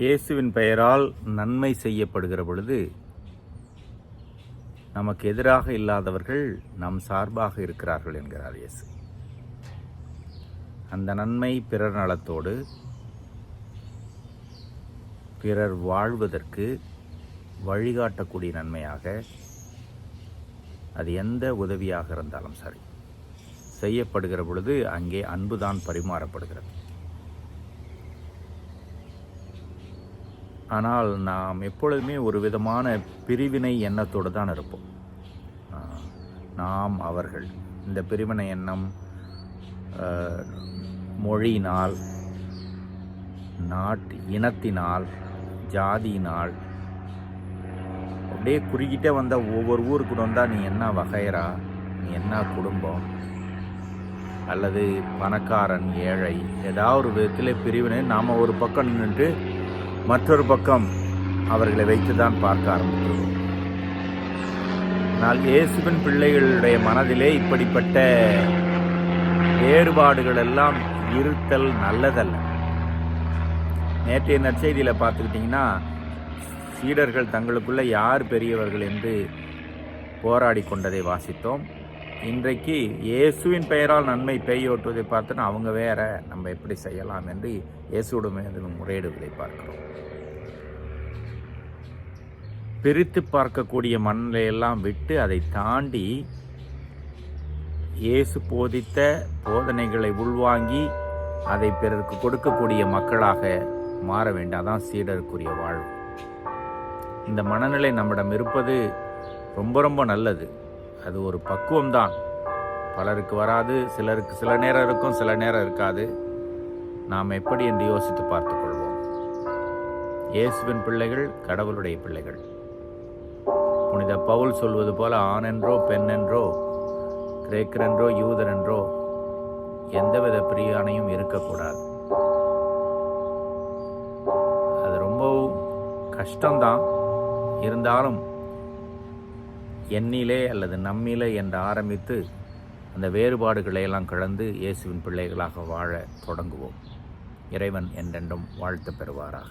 இயேசுவின் பெயரால் நன்மை செய்யப்படுகிற பொழுது நமக்கு எதிராக இல்லாதவர்கள் நம் சார்பாக இருக்கிறார்கள் என்கிறார் இயேசு. அந்த நன்மை பிறர் நலத்தோடு பிறர் வாழ்வதற்கு வழிகாட்டக்கூடிய நன்மையாக, அது எந்த உதவியாக இருந்தாலும் சரி, செய்யப்படுகிற பொழுது அங்கே அன்புதான் பரிமாறப்படுகிறது. ஆனால் நாம் எப்பொழுதுமே ஒரு விதமான பிரிவினை எண்ணத்தோடு தான் இருப்போம். நாம் அவர்கள், இந்த பிரிவினை எண்ணம் மொழியினால், இனத்தினால், ஜாதியினால் அப்படியே குறுக்கிட்டே வந்தால், ஒவ்வொரு ஊருக்கு வந்தால் நீ என்ன வகைரா, நீ என்ன குடும்பம், அல்லது பணக்காரன் ஏழை, ஏதாவது ஒரு விதத்தில் பிரிவினை நாம் ஒரு பக்கம் நின்று மற்றொரு பக்கம் அவர்களை வைத்து தான் பார்க்க ஆரம்பிக்கிறோம். ஆனால் இயேசுவின் பிள்ளைகளுடைய மனதிலே இப்படிப்பட்ட வேறுபாடுகள் எல்லாம் இருத்தல் நல்லதல்ல. நேற்றைய நற்செய்தியில் பார்த்துக்கிட்டிங்கன்னா, சீடர்கள் தங்களுக்குள்ளே யார் பெரியவர்கள் என்று போராடி கொண்டதை வாசித்தோம். இன்றைக்கு இயேசுவின் பெயரால் நன்மை பெய்யோட்டுவதை பார்த்தோன்னா அவங்க வேற, நம்ம எப்படி செய்யலாம் என்று இயேசுவிடமே முறையிடுவதை பார்க்கிறோம். பிரித்து பார்க்கக்கூடிய மனநிலையெல்லாம் விட்டு அதை தாண்டி இயேசு போதித்த போதனைகளை உள்வாங்கி அதை பிறருக்கு கொடுக்கக்கூடிய மக்களாக மாற வேண்டாதான் சீடருக்குரிய வாழ்வு. இந்த மனநிலை நம்மிடம் இருப்பது ரொம்ப ரொம்ப நல்லது. அது ஒரு பக்குவம்தான். பலருக்கு வராது, சிலருக்கு சில நேரம் இருக்கும், சில நேரம் இருக்காது. நாம் எப்படி என்று யோசித்து பார்த்துக்கொள்வோம். இயேசுவின் பிள்ளைகள் கடவுளுடைய பிள்ளைகள். புனித பவுல் சொல்வது போல, ஆணென்றோ பெண்ணென்றோ, கிரேக்கரென்றோ யூதரென்றோ எந்தவித பிரியாணையும் இருக்கக்கூடாது. அது ரொம்பவும் கஷ்டம்தான். இருந்தாலும் என்னிலே அல்லது நம்மிலே என்று ஆரம்பித்து அந்த வேறுபாடுகளை எல்லாம் கடந்து இயேசுவின் பிள்ளைகளாக வாழ தொடங்குவோம். இறைவன் என்றென்றும் வாழ்த்து பெறுவாராக.